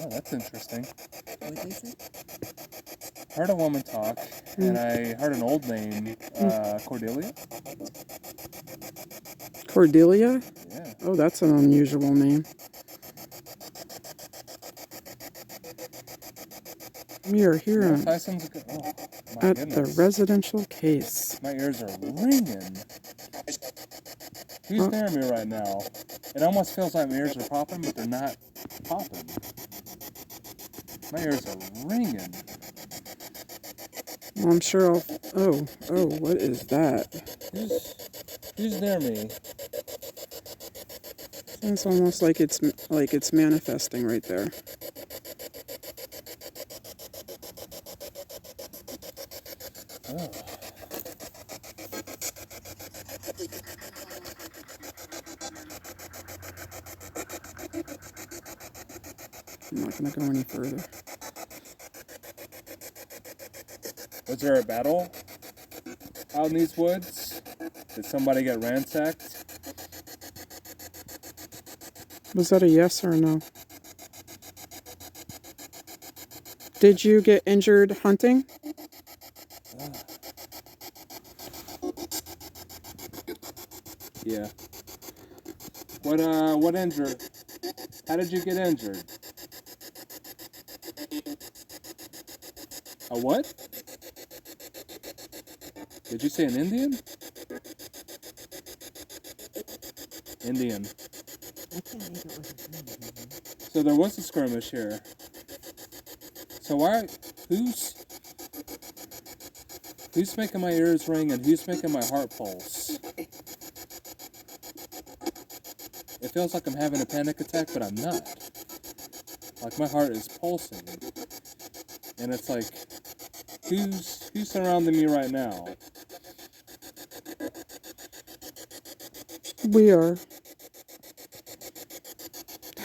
Oh, that's interesting. What did they say? Heard a woman talk, and I heard an old name, Cordelia. Cordelia? Yeah. Oh, that's an unusual name. We are here Mel Tyson's good. Oh, my at goodness. the residential case. My ears are ringing. Who's near me right now? It almost feels like my ears are popping, but they're not popping. My ears are ringing. Well, I'm sure I'll... Oh, what is that? Who's near me? It's almost like it's manifesting right there. Oh. I'm not going to go any further. Was there a battle out in these woods? Did somebody get ransacked? Was that a yes or a no? Did you get injured hunting? Yeah. What injured? How did you get injured? A what? Did you say an Indian? Indian. I can't think it was a thing. So there was a skirmish here. So who's making my ears ring and who's making my heart pulse? It feels like I'm having a panic attack, but I'm not. Like my heart is pulsing. And it's like, who's surrounding me right now? We are.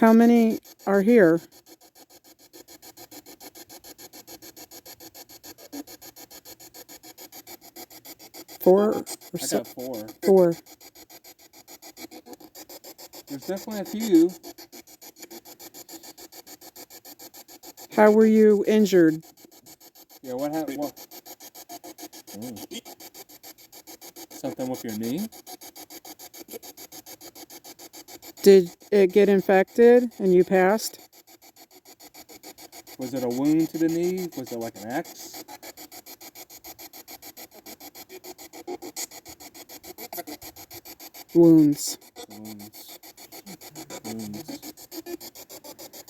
How many are here? Four? I got four. Four. There's definitely a few. How were you injured? Yeah, what happened? What? Something with your knee? Did it get infected and you passed? Was it a wound to the knee? Was it like an axe? Wounds. Wounds.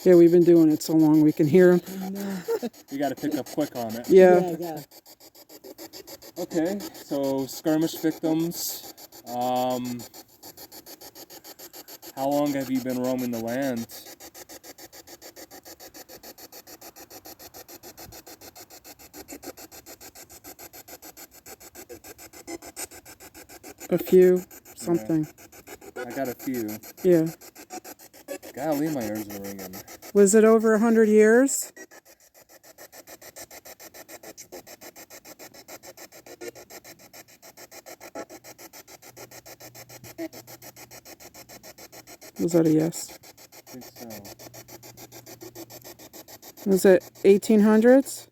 Yeah, we've been doing it so long we can hear them. You gotta pick up quick on it. Yeah. Okay, so skirmish victims. How long have you been roaming the land? A few. Something. I got a few. Yeah. Golly, my ears are ringing. Was it over 100 years? Was that a yes? I think so. Was it 1800s?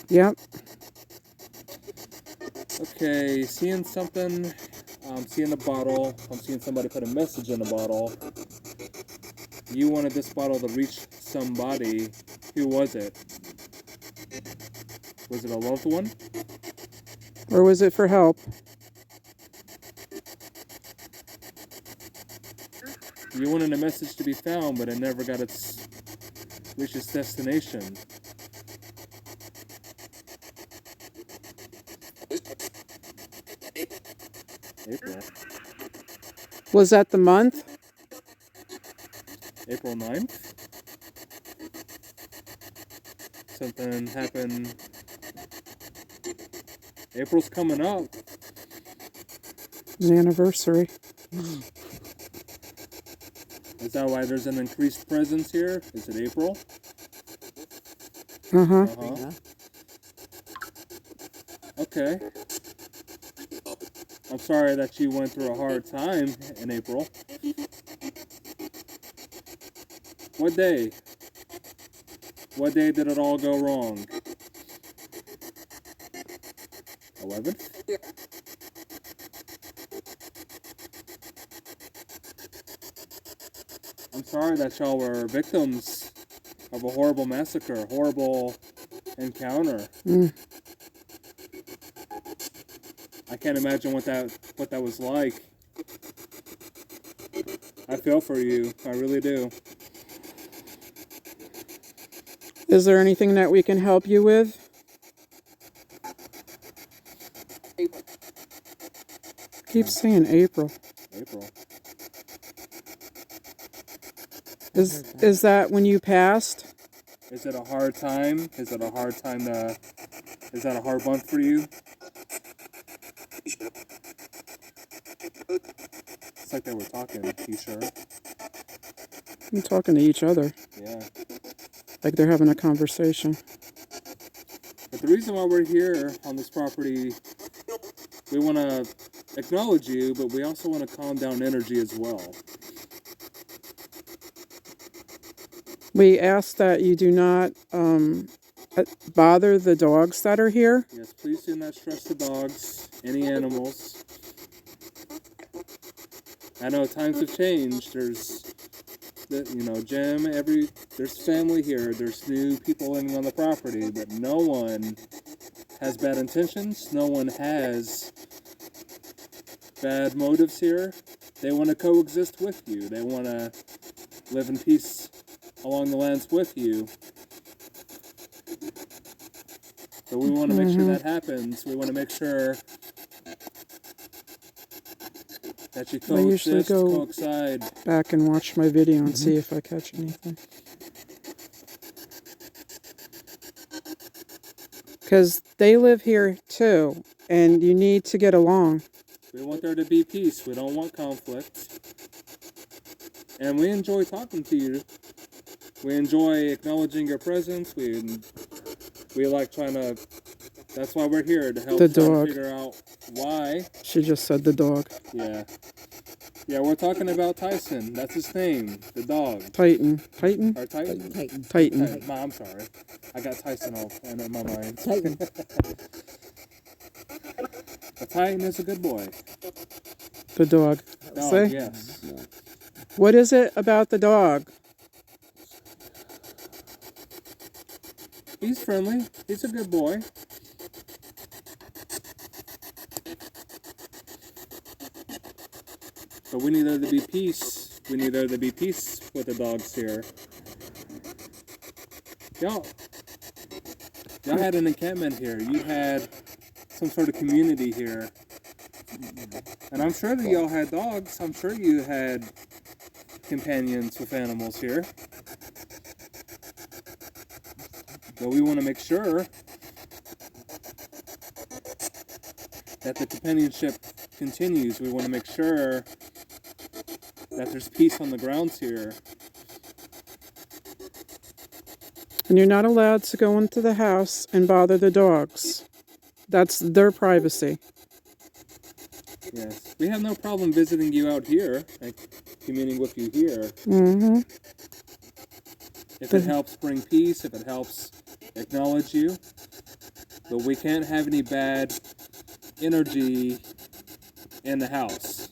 Yep. Okay, seeing something. I'm seeing a bottle. I'm seeing somebody put a message in the bottle. You wanted this bottle to reach somebody. Who was it? Was it a loved one? Or was it for help? You wanted a message to be found, but it never got reached its destination. April. Was that the month? April 9th? Something happened. April's coming up. An anniversary. Is that why there's an increased presence here? Is it April? Uh-huh. Uh-huh. Okay. I'm sorry that you went through a hard time in April. What day? What day did it all go wrong? 11th? I'm sorry that y'all were victims of a horrible massacre, horrible encounter. Mm. I can't imagine what that was like. I feel for you. I really do. Is there anything that we can help you with? Keep saying April. April. Is that when you passed? Is it a hard time? Is it a hard time to... Is that a hard month for you? It's like they were talking. You sure? I'm talking to each other. Yeah. Like they're having a conversation. But the reason why we're here on this property, we want to acknowledge you, but we also want to calm down energy as well. We ask that you do not bother the dogs that are here. Yes, please do not stress the dogs, any animals. I know times have changed. There's, Jim, there's family here. There's new people living on the property, but no one has bad intentions. No one has bad motives here. They want to coexist with you. They want to live in peace along the lands with you. So we want to make sure that happens. We want to make sure that you I usually coexist, go coincide. back and watch my video and see if I catch anything. Because they live here too, and you need to get along. We want there to be peace. We don't want conflict. And we enjoy talking to you. We enjoy acknowledging your presence. We like trying to... That's why we're here, to help The try to dog. figure out why. She just said the dog. Yeah. Yeah, we're talking about Tyson. That's his name. The dog. Titan. Titan? Or Titan? Titan. Titan. I'm sorry. I got Tyson all in my mind. Titan. A Titan is a good boy. The dog. Dog, Say? yes. What is it about the dog? He's friendly. He's a good boy. But we need there to be peace. We need there to be peace with the dogs here. Y'all had an encampment here. You had some sort of community here. And I'm sure that y'all had dogs. I'm sure you had companions with animals here. But we want to make sure that the companionship continues. We want to make sure that there's peace on the grounds here. And you're not allowed to go into the house and bother the dogs. That's their privacy. Yes. We have no problem visiting you out here and communing with you here. Mm-hmm. If it helps bring peace, if it helps acknowledge you. But we can't have any bad energy in the house.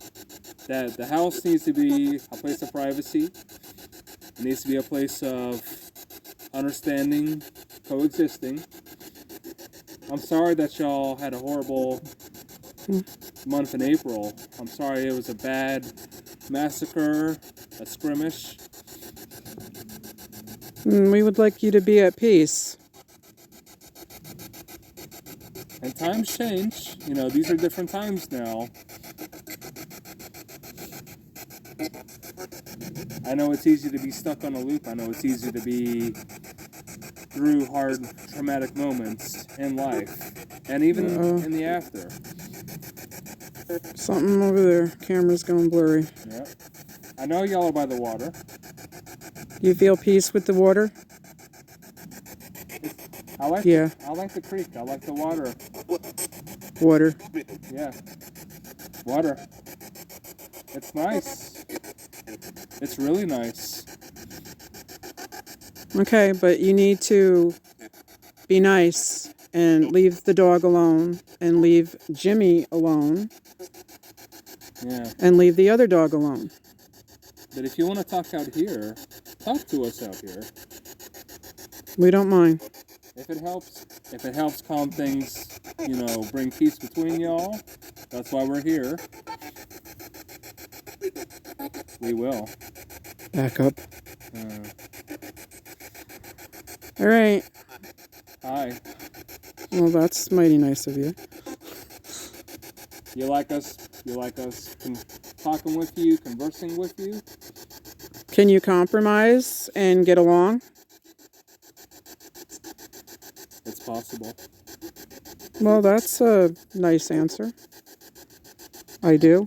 That the house needs to be a place of privacy. It needs to be a place of understanding, coexisting. I'm sorry that y'all had a horrible month in April. I'm sorry it was a bad massacre, a skirmish. We would like you to be at peace. And times change. You know, these are different times now. I know it's easy to be stuck on a loop. I know it's easy to be through hard, traumatic moments in life. And even in the after. Something over there. Camera's going blurry. Yeah. I know y'all are by the water. You feel peace with the water? I like Yeah. I like the creek. I like the water. Water. Yeah. Water. It's nice. It's really nice. Okay, but you need to be nice and leave the dog alone and leave Jimmy alone Yeah. and leave the other dog alone. But if you want to talk out here, talk to us out here. We don't mind. If it helps calm things, bring peace between y'all, that's why we're here. We will. Back up. All right. Hi. Well, that's mighty nice of you. You like us talking with you, conversing with you? Can you compromise and get along? It's possible. Well, that's a nice answer. I do.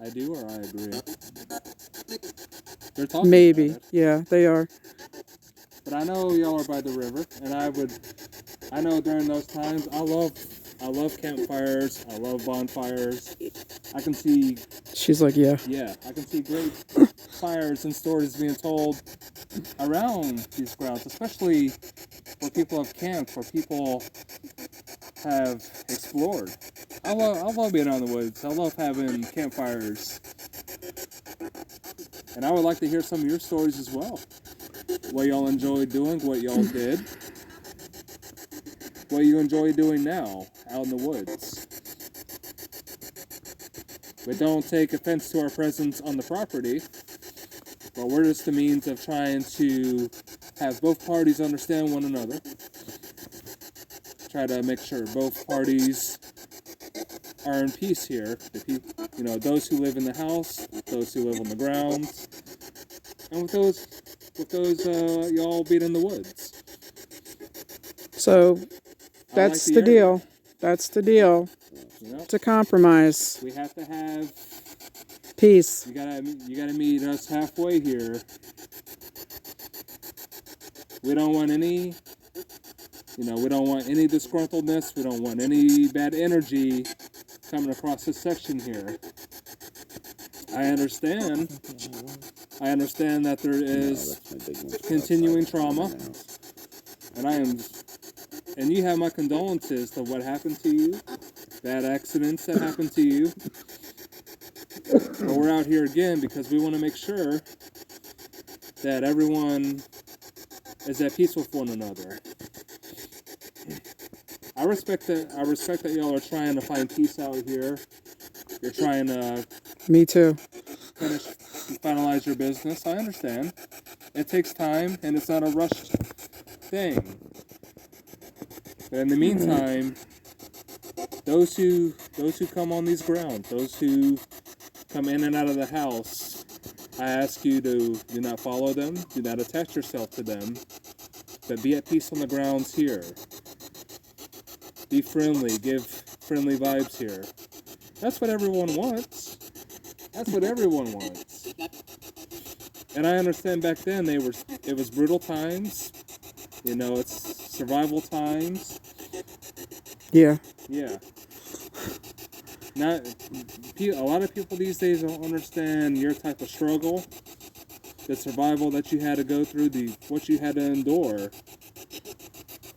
I do, or I agree. They're talking Maybe. about it. Yeah, they are. But I know y'all are by the river, and I know during those times, I love campfires, I love bonfires. I can see, She's like, yeah. I can see great fires and stories being told around these grounds, especially where people have camped, where people have explored. I love being out in the woods. I love having campfires. And I would like to hear some of your stories as well. What y'all enjoy doing, what y'all did, what you enjoy doing now out in the woods. We don't take offense to our presence on the property, but we're just the means of trying to have both parties understand one another. Try to make sure both parties are in peace here. Those who live in the house, those who live on the grounds, and with those y'all being in the woods. So that's the deal. That's the deal. To compromise. We have to have peace. You gotta meet us halfway here. We don't want any disgruntledness. We don't want any bad energy coming across this section here. I understand that there is continuing trauma, and you have my condolences to what happened to you, bad accidents that happened to you. But we're out here again because we want to make sure that everyone is at peace with one another. I respect that y'all are trying to find peace out here. You're trying to Me too. finalize your business. I understand. It takes time and it's not a rushed thing. But in the meantime, those who come on these grounds, those who come in and out of the house, I ask you to do not follow them, do not attach yourself to them, but be at peace on the grounds here. Be friendly, give friendly vibes here. That's what everyone wants. That's what everyone wants. And I understand back then it was brutal times. It's survival times. Yeah. Yeah. A lot of people these days don't understand your type of struggle, the survival that you had to go through, what you had to endure.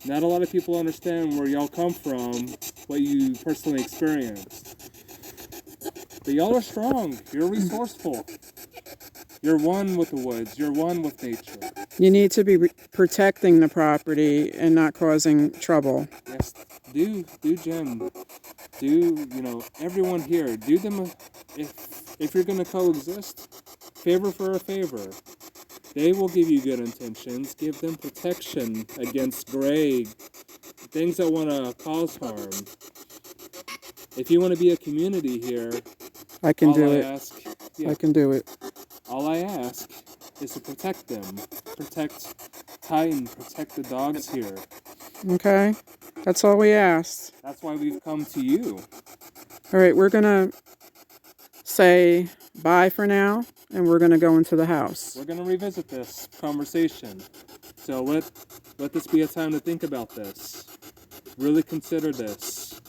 Not a lot of people understand where y'all come from, what you personally experienced. But y'all are strong. You're resourceful. You're one with the woods. You're one with nature. You need to be protecting the property and not causing trouble. Yes. Do Jim. Everyone here. Do them. If you're going to coexist, favor for a favor. They will give you good intentions. Give them protection against Greg. Things that want to cause harm. If you want to be a community here, I can do it. I can do it. All I ask is to protect them. Protect Titan. Protect the dogs here. Okay. That's all we asked. That's why we've come to you. All right, we're going to say bye for now, and we're going to go into the house. We're going to revisit this conversation. So let this be a time to think about this. Really consider this.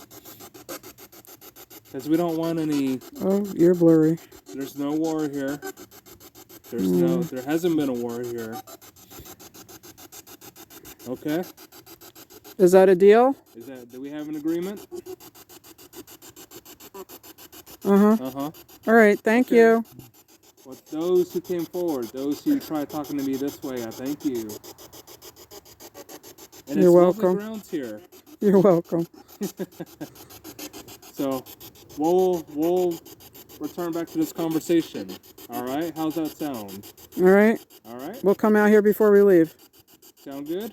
Because we don't want any... Oh, you're blurry. There's no war here. There hasn't been a war here. Okay. Is that a deal? Do we have an agreement? Uh-huh. Uh-huh. All right, thank Okay. you. Well, those who came forward, those who tried talking to me this way, I thank you. And You're it's welcome. lovely grounds here. You're welcome. So we'll return back to this conversation. All right? How's that sound? All right? All right? We'll come out here before we leave. Sound good?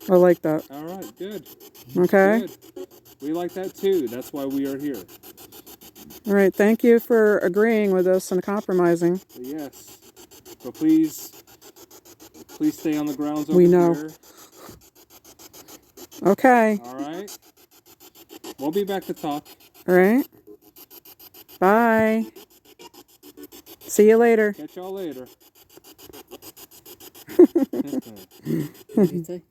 I like that. All right, good. Okay? Good. We like that too. That's why we are here. All right, thank you for agreeing with us and compromising. Yes. But please stay on the grounds over We know. here. Okay. All right? We'll be back to talk. All right? Bye. See you later. Catch y'all later. What did he say?